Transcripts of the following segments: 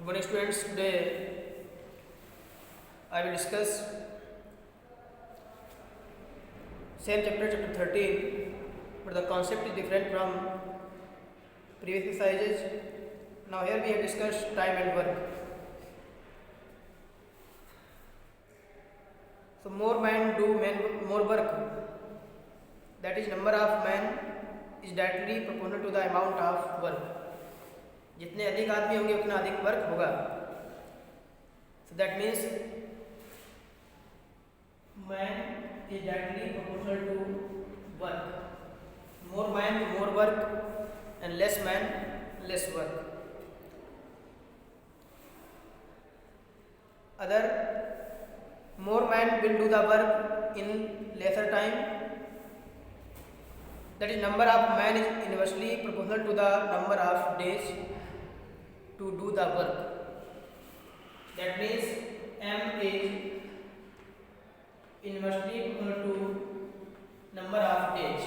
Good morning students. Today I will discuss same chapter 13, but the concept is different from previous exercises. Now here we have discussed time and work. So more men do more work. That is number of men is directly proportional to the amount of work. जितने अधिक आदमी होंगे उतना अधिक work होगा. So that means man is directly proportional to work. More man, more work, and less man, less work. Other, more man will do the work in lesser time. That is, number of man is inversely proportional to the number of days to do the work. That means M is inversely proportional to number of days.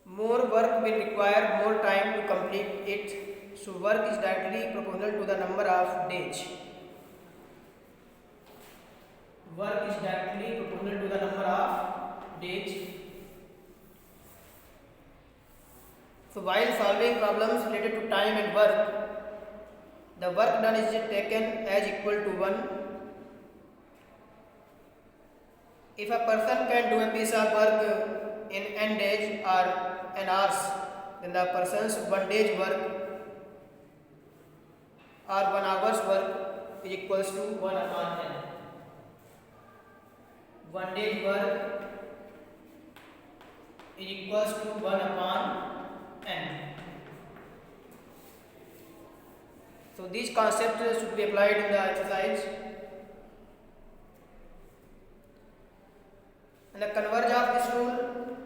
More work will require more time to complete it, so work is directly proportional to the number of days. Work is directly proportional to the number of days. So while solving problems related to time and work, the work done is taken as equal to 1. If a person can do a piece of work in n days or n hours, then the person's 1 day's work or 1 hour's work is equals to 1 upon n. 1 day's work is equals to 1 upon n. So these concepts should be applied in the exercise. And the converge of this rule,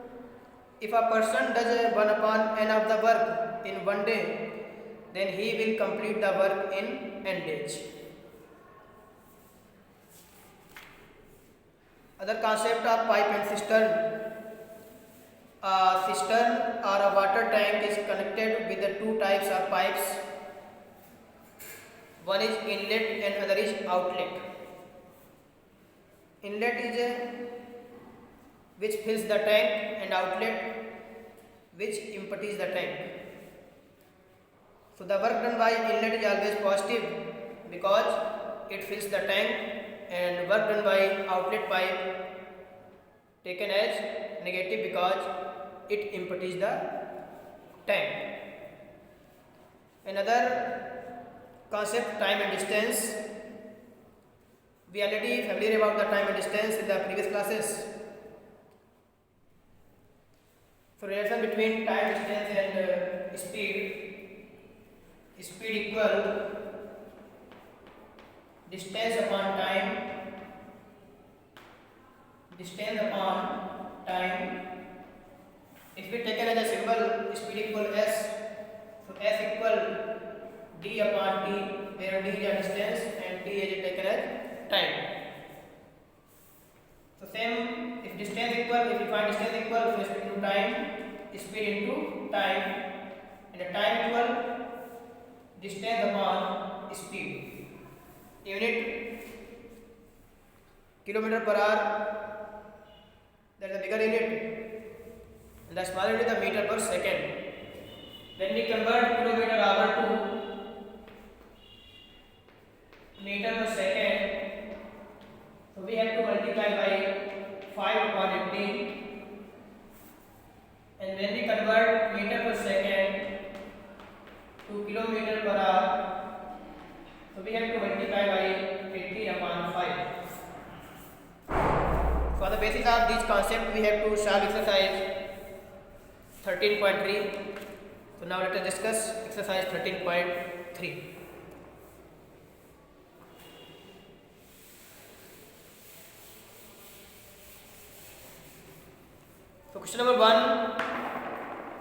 if a person does 1 upon n of the work in 1 day, then he will complete the work in n days. Other concept of pipe and cistern. A cistern or a water tank is connected with the two types of pipes. One is inlet and other is outlet. Inlet is which fills the tank, and outlet which empties the tank. So the work done by inlet is always positive because it fills the tank, and work done by outlet pipe taken as negative because it empties the tank. Another concept, time and distance. We already familiar about the time and distance in the previous classes. So relation between time, distance and speed. Speed equal distance upon time. Distance upon time. If we take it as a symbol, speed equal s. So s equal d upon t, where d is a distance and t is taken as time. So same, if distance equal, if we find distance equal, so speed into time, speed into time, and the time equal distance upon speed. Unit kilometer per hour, that is the bigger unit, and the smaller unit is the meter per second. When we convert kilometer hour to meter per second, so we have to multiply by 5 upon 18, and when we convert meter per second to kilometer per hour, so we have to multiply by 18 upon 5. So on the basis of these concepts, we have to solve exercise 13.3. So now let us discuss exercise 13.3. So question number 1,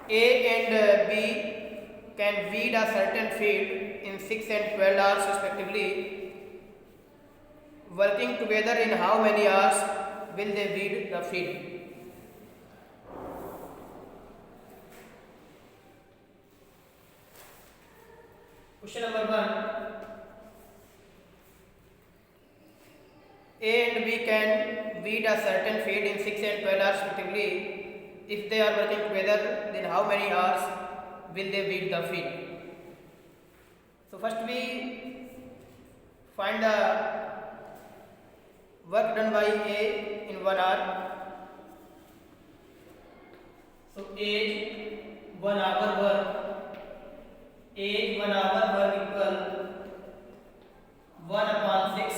A and B can weed a certain field in 6 and 12 hours respectively. Working together, in how many hours will they weed the field? Question number 1. A and B can weed a certain field in 6 and 12 hours respectively. If they are working together, then how many hours will they weed the field? So first we find the work done by A in 1 hour. So age 1 hour work, age 1 hour work equal 1/6.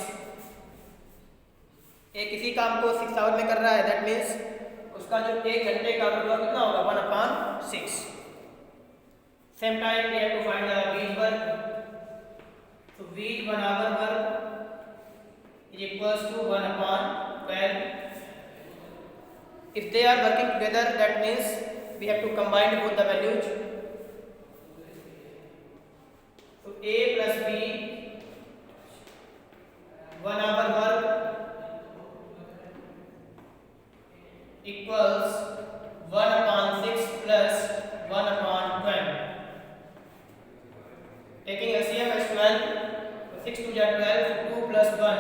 एक किसी काम को 6 our में कर रहा है, that means उसका जो 1 घंटे का वर्क कितना होगा 1/6. Same time we have to find the वीज वर्क. So वीज 1 hour work is equals to 1/12. If they are working together, that means we have to combine both the values. So A plus B 1 hour work equals 1/6 plus 1/12. Taking LCM as 12, so 6 to 12, 2 plus 1,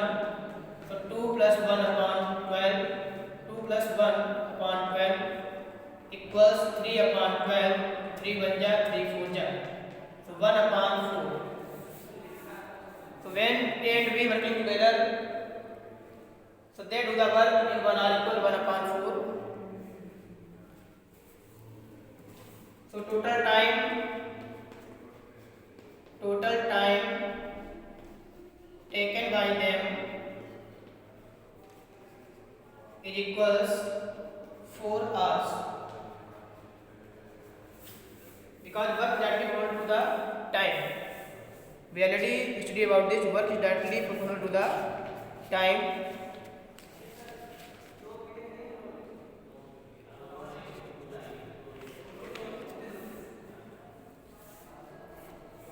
so 2 plus 1/12, 2 plus 1/12 equals 3/12, 3 1 ja, 3 4 ja, so 1/4. So when A and B working together, so they do the work in 1 hour equal 1/4. So total time taken by them is equals 4 hours, because work directly proportional to the time. We already studied about this. Work is directly proportional to the time.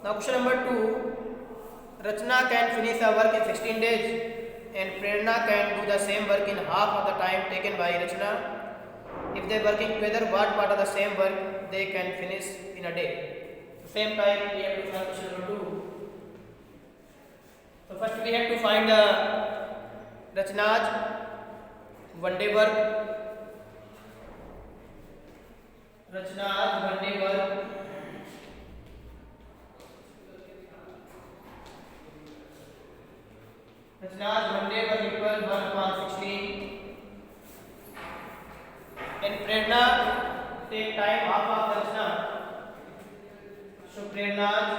Now question number 2. Rachna can finish her work in 16 days and Prerna can do the same work in half of the time taken by Rachna. If they are working together, what part of the same work they can finish in a day? Same time we have to find question number 2. So first we have to find the Rachna's 1 day work. Rachna's 1 day work Rachna's 1 day work equal 1/16, and Prerna take time half of Rachna. So Prerna's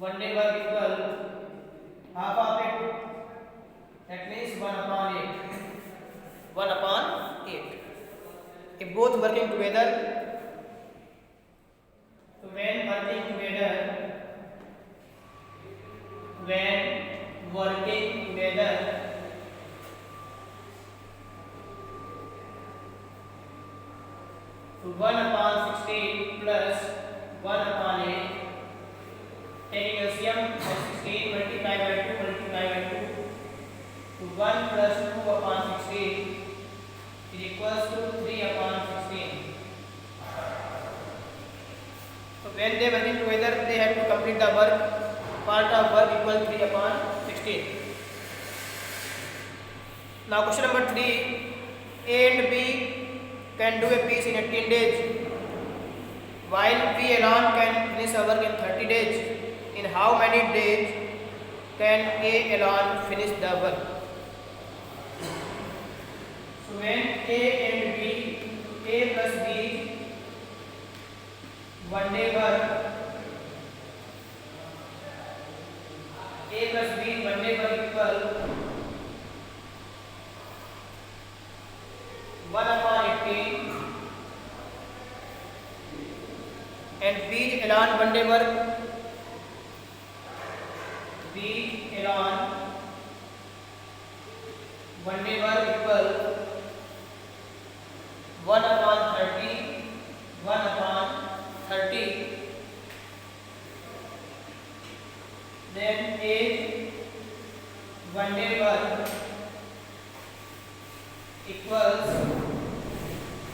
1 day work equal half of it, that means 1/8. 1/8. If both working together, so when working together, so 1/16 plus 1/8, taking LCM as 16 multiply by 2, so 1 plus 2/16 is equals to 3/16. So when they working together, they have to complete the work. Part of work equal 3/16. Now question number 3. A and B can do a piece in 18 days, while B alone can finish a work in 30 days. In how many days can A alone finish the work? So when A and B, A plus B 1 day work, A plus B 1 day work equal 1/18, and B alone 1 day work, B alone 1 day work equal 1/30, 1/30. Then A 1 day work equals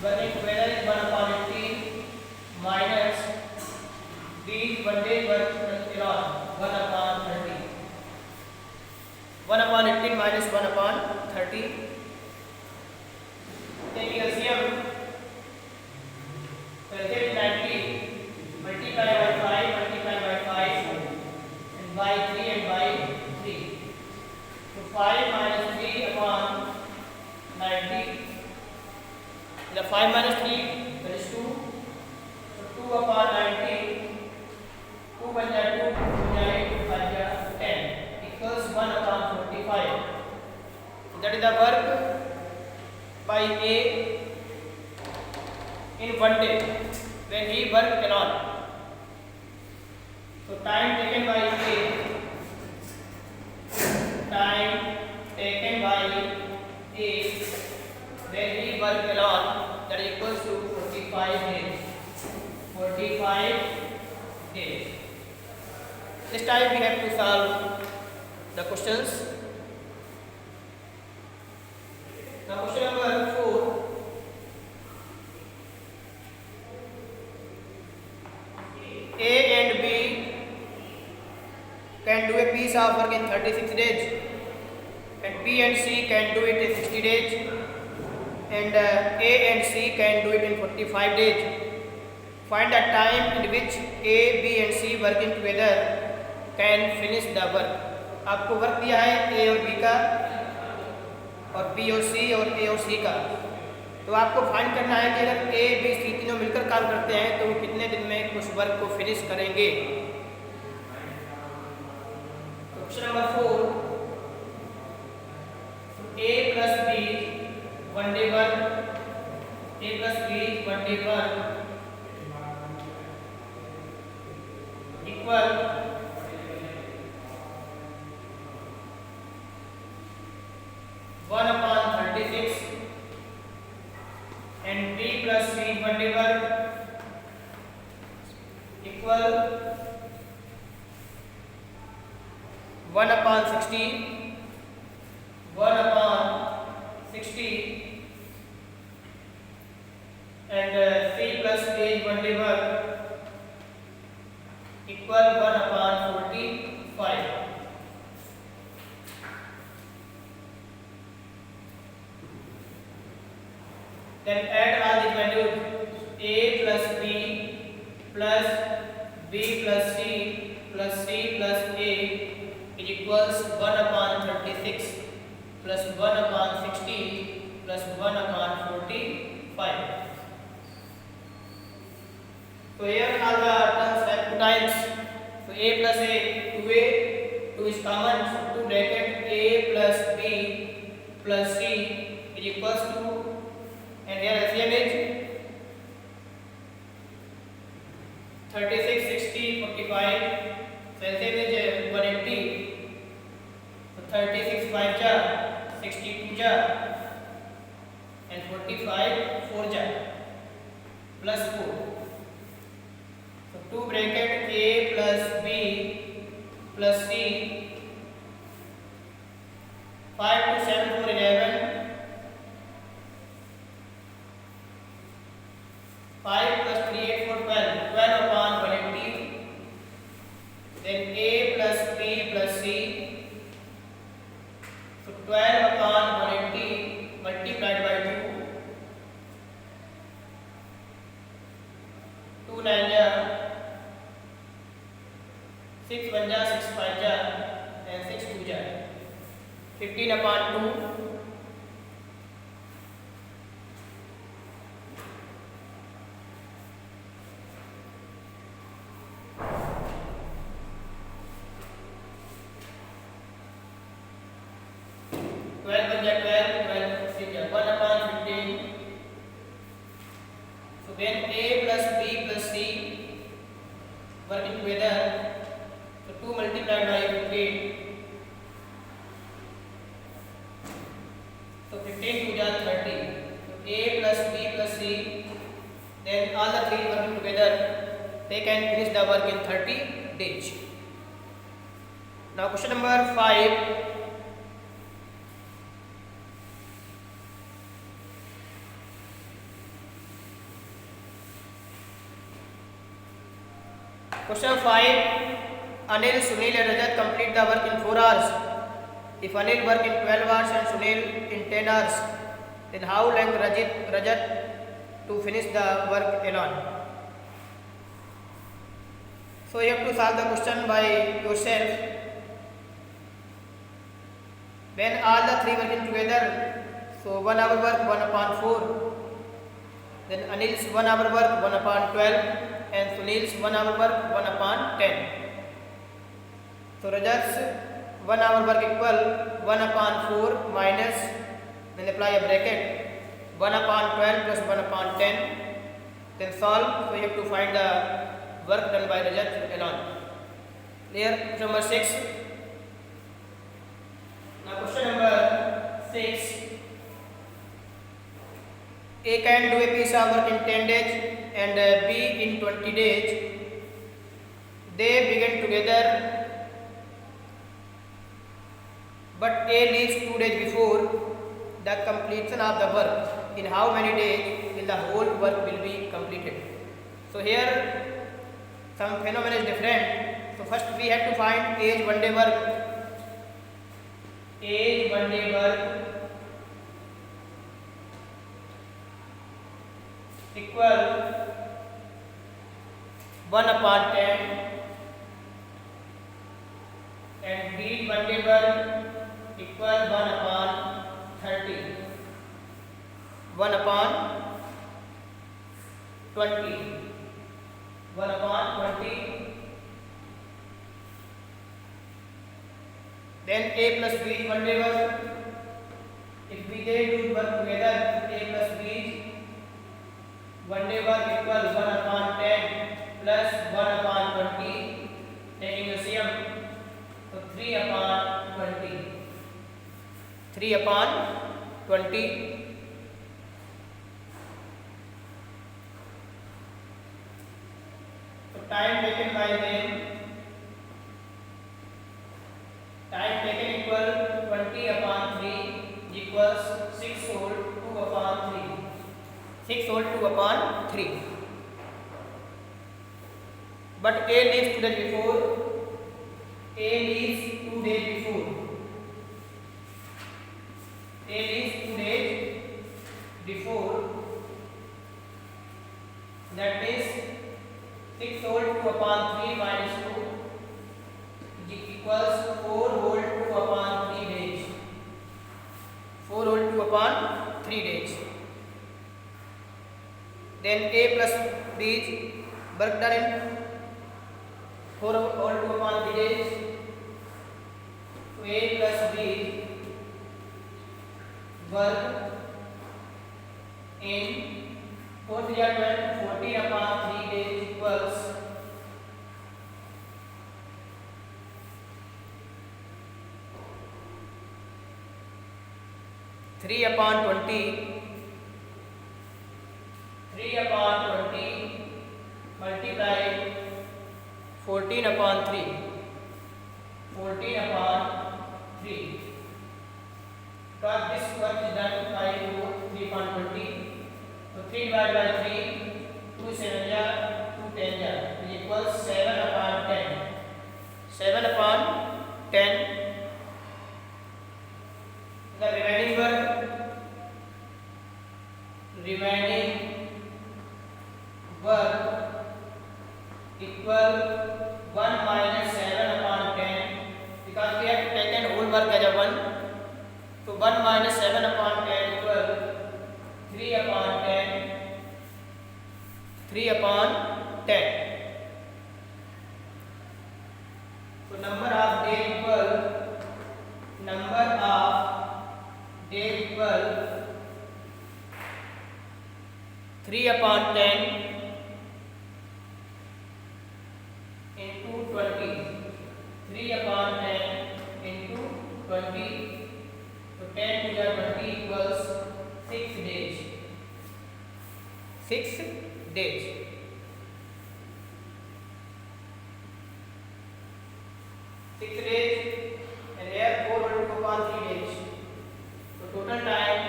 working together is 1/18 minus 30. Taking LCM, so LCM is 90, multiply by 5, multiply by 5, and by 3 and by 3. So 5 minus 3 upon 90. The 5 minus 3, that is 2. So 2 upon 90, 2 बन जाए 2, 2 जाए 2 5 जाए 10 equals 1 upon 45. So that is the work by A in one day when he worked alone. So time taken by A, time taken by A when he worked alone, that equals to 45 days. 45 days. This time we have to solve the questions. Now question number 4. A and B can do a piece of work in 36 days, and B and C can do it in 60 days, and A and C can do it in 45 days. Find the time in which A, B and C working together can finish the work. आपको work दिया है A और B का, और B और C और A और C का, तो आपको फाइंड करना है कि अगर A, B, C तीनों मिलकर काम करते हैं तो वो कितने दिन में उस वर्क को फिनिश करेंगे. Option number 4, A plus B one day work, A plus B one day work equal 1 upon 36, and B plus C one day work equal 1 upon 60, 1 upon 60, and C plus A one day work equal 1 upon 45. Then add all the values. A plus B plus B plus C plus C plus A is equals 1 upon 36 plus 1 upon 60 plus 1 upon 45. So here all the terms have 2 times. So A plus A, 2A, 2 is common, so 2 bracket A plus B plus C is equals to, and here LCM is 36, 60, 45. So LCM is 180. So 36 5 ja, 62 ja, and 45 4 ja, plus 4. So 2 bracket A plus B plus C, 5 to 7 4 11, 5 plus 3 8 4 12, 12 upon 180. Then A plus B plus C, so 12 upon 180 multiplied by 2, 2 9 ja, 6 1 ja, 6 5 ja, and 6 2 ja, 15 upon 2, 12 1 ja 12, 12 6 ja, 1 upon 15. So when A plus B plus C working together, so 2 multiplied by 15, so 15 2 ja 30. So A plus B plus C, then all the three working together, they can finish the work in 30 days. Now question number 5. Question 5. Anil, Sunil and Rajat complete the work in 4 hours. If Anil work in 12 hours and Sunil in 10 hours, then how long Rajat to finish the work alone? So you have to solve the question by yourself. When all the three working together, so 1 hour work 1 upon 4, then Anil's 1 hour work 1 upon 12, and Sunil's 1 hour work 1 upon 10. So Rajat's 1 hour work equal 1 upon 4 minus, then apply a bracket, 1 upon 12 plus 1 upon 10, then solve. So you have to find the work done by Rajat alone. Clear? Number 6. Now question number 6. A can do a piece of work in 10 days and B in 20 days. They begin together, but A leaves 2 days before the completion of the work. In how many days will the whole work will be completed? So here some phenomena is different. So first we have to find A's 1 day work. A's 1 day work equal 1 upon 10, and B's 1 day work equal 1 upon 30, 1 upon 20, 1 upon 20. Then A plus B is 1 day work. If we do work together, A plus B 1 day work equal 1 upon 10 plus 1 upon 20, taking LCM. So 3 upon 20. 3 upon 20. So time taken by them, time taken equal 20 upon 3 equals 6 whole 2 upon 3. 6 whole 2 upon 3. But A leaves 2 days before. A leaves 2 days before. A leaves 2 days before. That means 6 whole 2 upon 3 minus 2 equals 4 whole 2 upon 3 days. 4 whole 2 upon 3 days. Then A plus B is work done in 4 whole 2 upon 3 days. So A plus B work in 4 3 are 12, 14 upon 3 days equals 3 upon 20. 3 upon 20 multiply 14 upon 3. 14 upon 3. Because this work is done by 3 upon 20. So 3 divided by 3, 2 7 ja, 2 10 ja, is equals 7 upon 10. 7 upon 10. The remaining work equal 1 minus 7 upon 10, because we have taken whole work as a 1. So 1 minus 7 upon 10 equal 3 upon 10. 3 upon 10. So number of day equal 3 upon 10 into 20. 3 upon 10 into 20. So 10 to the 20 equals 6 days. 6 days. 6 days, and here 4 whole 2 upon 3 days. So total time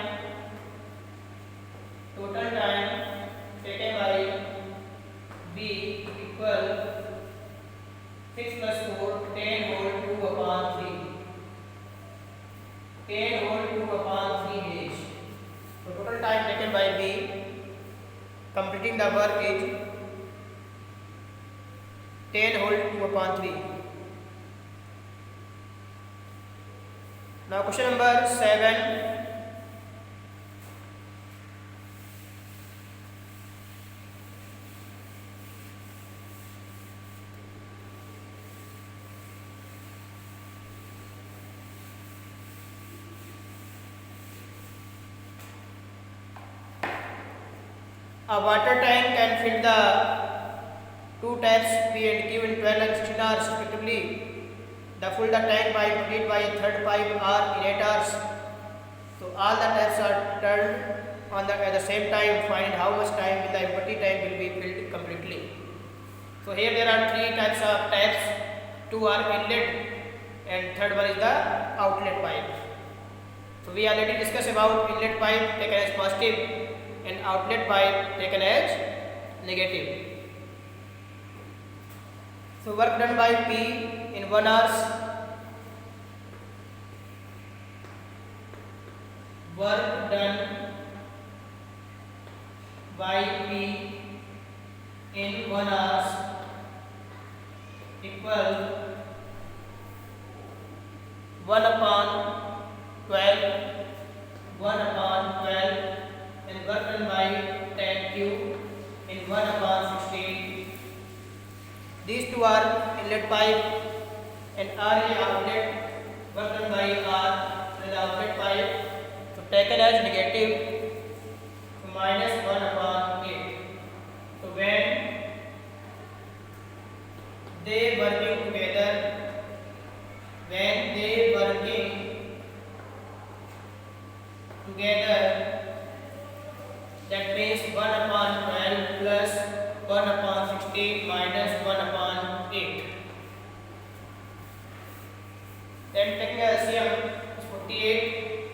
taken by B equal 6 plus 4, 10 whole 2 upon 3. completing the work is 10 whole 2 upon 3. Now question number 7. A water tank can fill the two taps P and Q in 12 and 16 hours respectively. The full the tank by complete by a third pipe R in 8 hours. So all the taps are turned on at the same time. Find how much time will the empty tank will be filled completely. So here there are three types of taps. Two are inlet and third one is the outlet pipe. So we already discussed about inlet pipe taken as positive and outlet pipe taken as negative. So work done by P in 1 hour. Work done by P in 1 hour equal 1 upon 12, 1 upon 12 and work done by tan Q in 1 upon 16. These two are inlet pipe and R is outlet. Work done by R and the outlet pipe. So taken as negative, so minus 1 upon 8. So when they working together, that means 1 upon 12 plus 1 upon 16 minus 1 upon 8. Then taking LCM is 48,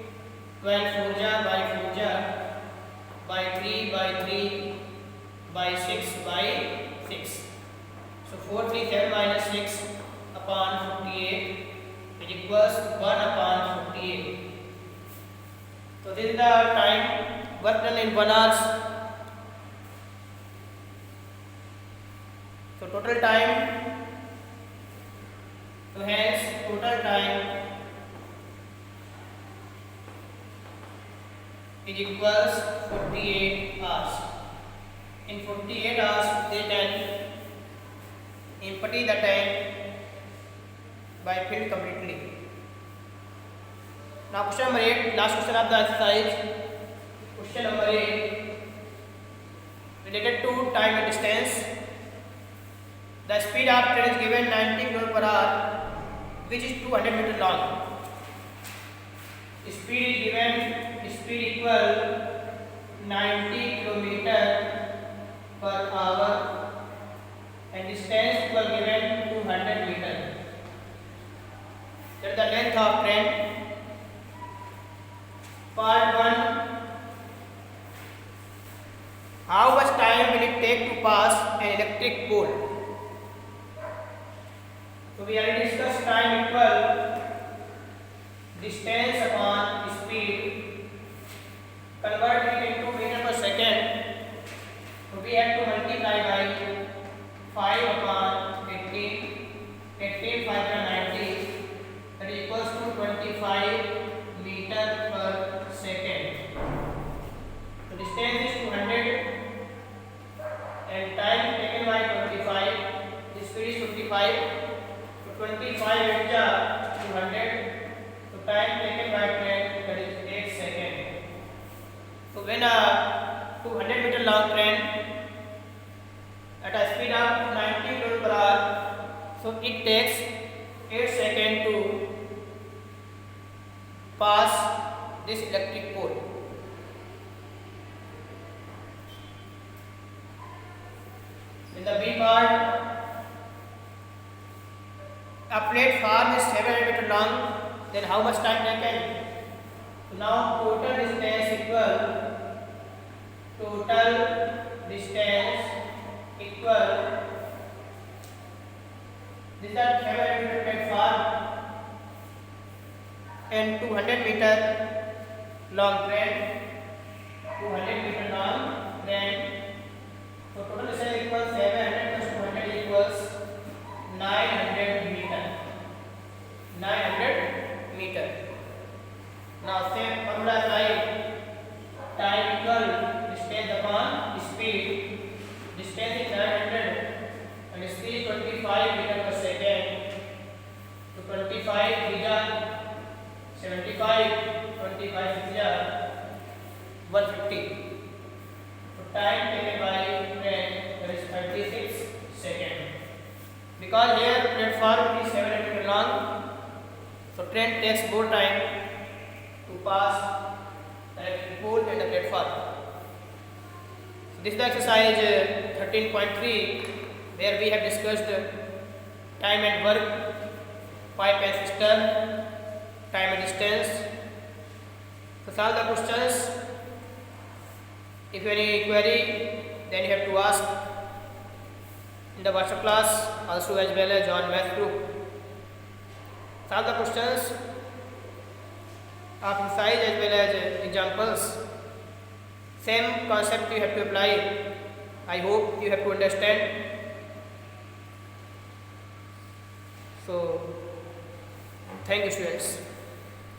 12 furja by 3 by 3 by 6 by 6. So 437 minus 6 upon 48 is equals 1 upon 48. So this is the time work done in 1 hour. So total time, so hence total time is equals 48 hours. In 48 hours they can empty the tank by filled completely. Now question number 8, last question of the exercise. Question number 8 related to time and distance. The speed of train is given 90 km per hour, which is 200 meters long. Speed is given, speed equal 90 km per hour and distance equal given 200 meters. That is the length of train. Part 1. How much time will it take to pass an electric pole? So we already discussed time equal distance upon speed. Convert it into meter per second. So we have to multiply by 5 upon 18. 18 5 by 90. That is equals to 25 meter per second. So distance is 200 and time taken by 25. The speed is 25. So 25 into 200. So time taken by 10, that is 8 seconds. So when a 200 meter long train at a speed of 90 km per hour, so it takes 8 seconds to pass this electric pole. In the B part, a platform is 700 meters long, then how much time taken? So now total distance equal this is a 700 meter platform and 200 meter long train. 200 meter long train. 25 is 150. So time taken by train, that is 36 seconds. Because here platform is 700 meter long, so train takes more time to pass the electric pole and the platform. So this is the exercise 13.3, where we have discussed time and work, pipe and cistern, time and distance. So solve the questions. If you have any query, then you have to ask in the WhatsApp class, also as well as on math group. Solve the questions of exercise as well as examples. Same concept you have to apply. I hope you have to understand. So thank you, students.